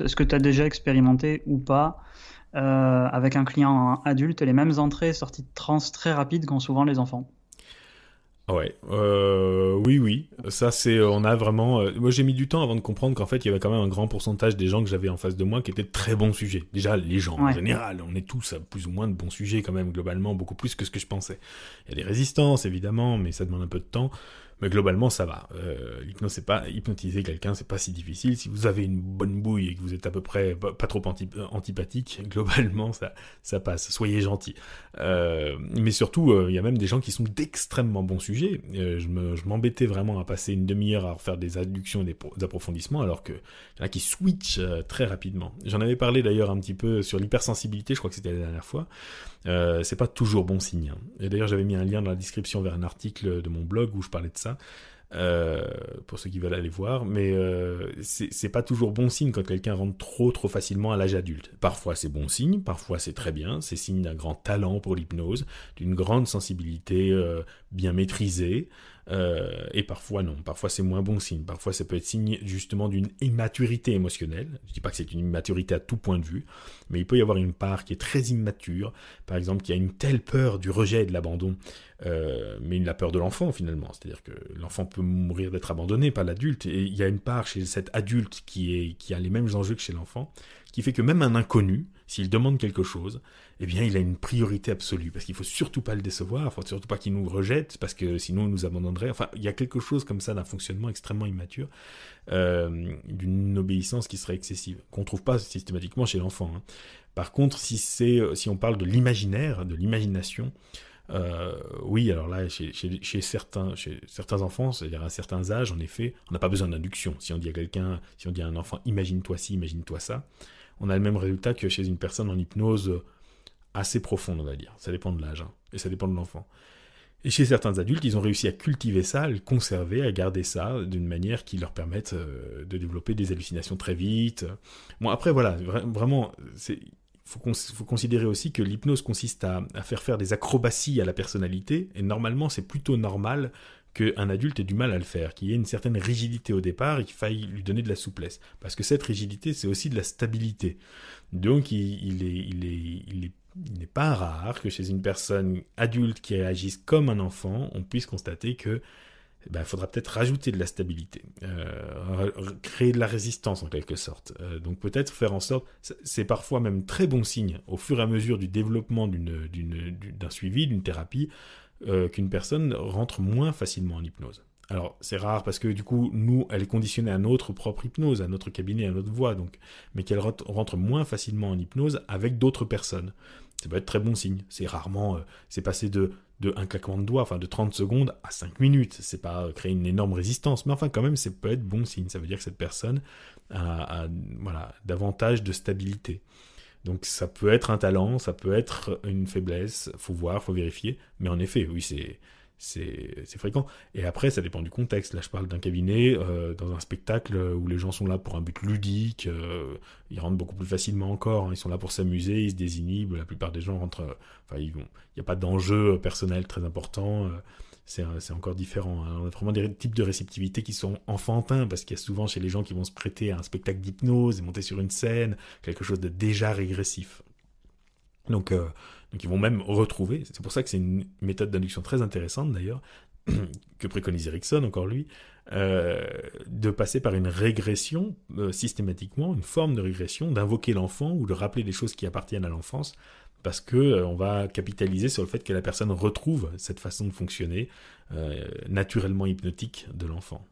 Est-ce que tu as déjà expérimenté ou pas avec un client adulte les mêmes entrées et sorties de transe très rapides qu'ont souvent les enfants? Ouais, oui, oui. Ça, c'est, on a vraiment. Moi, j'ai mis du temps avant de comprendre qu'en fait, il y avait quand même un grand pourcentage des gens que j'avais en face de moi qui étaient de très bons sujets. Déjà, les gens en Ouais. général, on est tous à plus ou moins de bons sujets quand même globalement, beaucoup plus que ce que je pensais. Il y a des résistances évidemment, mais ça demande un peu de temps. Mais globalement, ça va. L'hypnose, c'est pas hypnotiser quelqu'un, c'est pas si difficile. Si vous avez une bonne bouille et que vous êtes à peu près pas trop antipathique, globalement, ça passe. Soyez gentil. Mais surtout, il y a même des gens qui sont d'extrêmement bons sujets. Je m'embêtais vraiment à passer une demi-heure à refaire des adductions et des approfondissements, alors que y en a qui switchent très rapidement. J'en avais parlé d'ailleurs un petit peu sur l'hypersensibilité, je crois que c'était la dernière fois. C'est pas toujours bon signe, hein. Et d'ailleurs, j'avais mis un lien dans la description vers un article de mon blog où je parlais de ça. Pour ceux qui veulent aller voir, mais c'est pas toujours bon signe quand quelqu'un rentre trop facilement à l'âge adulte. Parfois c'est bon signe, parfois c'est très bien, c'est signe d'un grand talent pour l'hypnose, d'une grande sensibilité bien maîtrisée, et parfois non, parfois c'est moins bon signe, parfois ça peut être signe justement d'une immaturité émotionnelle. Je dis pas que c'est une immaturité à tout point de vue, mais il peut y avoir une part qui est très immature, par exemple qui a une telle peur du rejet et de l'abandon, mais la peur de l'enfant finalement, c'est-à-dire que l'enfant peut mourir d'être abandonné par l'adulte, et il y a une part chez cet adulte qui a les mêmes enjeux que chez l'enfant, qui fait que même un inconnu, s'il demande quelque chose, eh bien il a une priorité absolue, parce qu'il faut surtout pas le décevoir, il faut surtout pas qu'il nous rejette, parce que sinon il nous abandonnerait. Enfin, il y a quelque chose comme ça d'un fonctionnement extrêmement immature, d'une obéissance qui serait excessive, qu'on trouve pas systématiquement chez l'enfant, hein. Par contre, si on parle de l'imaginaire, de l'imagination, oui, alors là, chez certains enfants, c'est-à-dire à certains âges, en effet, on n'a pas besoin d'induction. Si on dit à quelqu'un, si on dit à un enfant, imagine-toi ci, imagine-toi ça, on a le même résultat que chez une personne en hypnose assez profonde, on va dire. Ça dépend de l'âge, hein, et ça dépend de l'enfant. Et chez certains adultes, ils ont réussi à cultiver ça, à le conserver, à garder ça d'une manière qui leur permette de développer des hallucinations très vite. Bon, après, voilà, vraiment, faut considérer aussi que l'hypnose consiste à faire des acrobaties à la personnalité, et normalement, c'est plutôt normal qu'un adulte ait du mal à le faire, qu'il y ait une certaine rigidité au départ et qu'il faille lui donner de la souplesse. Parce que cette rigidité, c'est aussi de la stabilité. Donc, il n'est pas rare que chez une personne adulte qui agisse comme un enfant, on puisse constater que faudra peut-être rajouter de la stabilité, créer de la résistance en quelque sorte. Donc peut-être faire en sorte, c'est parfois même très bon signe au fur et à mesure du développement d'un suivi, d'une thérapie, qu'une personne rentre moins facilement en hypnose. Alors c'est rare parce que du coup, nous, elle est conditionnée à notre propre hypnose, à notre cabinet, à notre voix, donc, mais qu'elle rentre moins facilement en hypnose avec d'autres personnes. Ça peut être très bon signe. C'est rarement, c'est passé de un claquement de doigts, enfin de 30 secondes à 5 minutes. C'est pas créer une énorme résistance, mais enfin quand même, ça peut être bon signe. Ça veut dire que cette personne a voilà, davantage de stabilité. Donc ça peut être un talent, ça peut être une faiblesse, faut voir, faut vérifier, mais en effet, oui, c'est fréquent. Et après, ça dépend du contexte. Là, je parle d'un cabinet, dans un spectacle où les gens sont là pour un but ludique, ils rentrent beaucoup plus facilement encore, hein, ils sont là pour s'amuser, ils se désinhibent, la plupart des gens rentrent, il n'y a pas d'enjeu personnel très important, c'est encore différent, hein. On a vraiment des types de réceptivité qui sont enfantins, parce qu'il y a souvent chez les gens qui vont se prêter à un spectacle d'hypnose et monter sur une scène, quelque chose de déjà régressif. Donc, euh, donc ils vont même retrouver, c'est pour ça que c'est une méthode d'induction très intéressante d'ailleurs, que préconise Erickson, encore lui, de passer par une régression systématiquement, une forme de régression, d'invoquer l'enfant ou de rappeler des choses qui appartiennent à l'enfance, parce que on va capitaliser sur le fait que la personne retrouve cette façon de fonctionner naturellement hypnotique de l'enfant.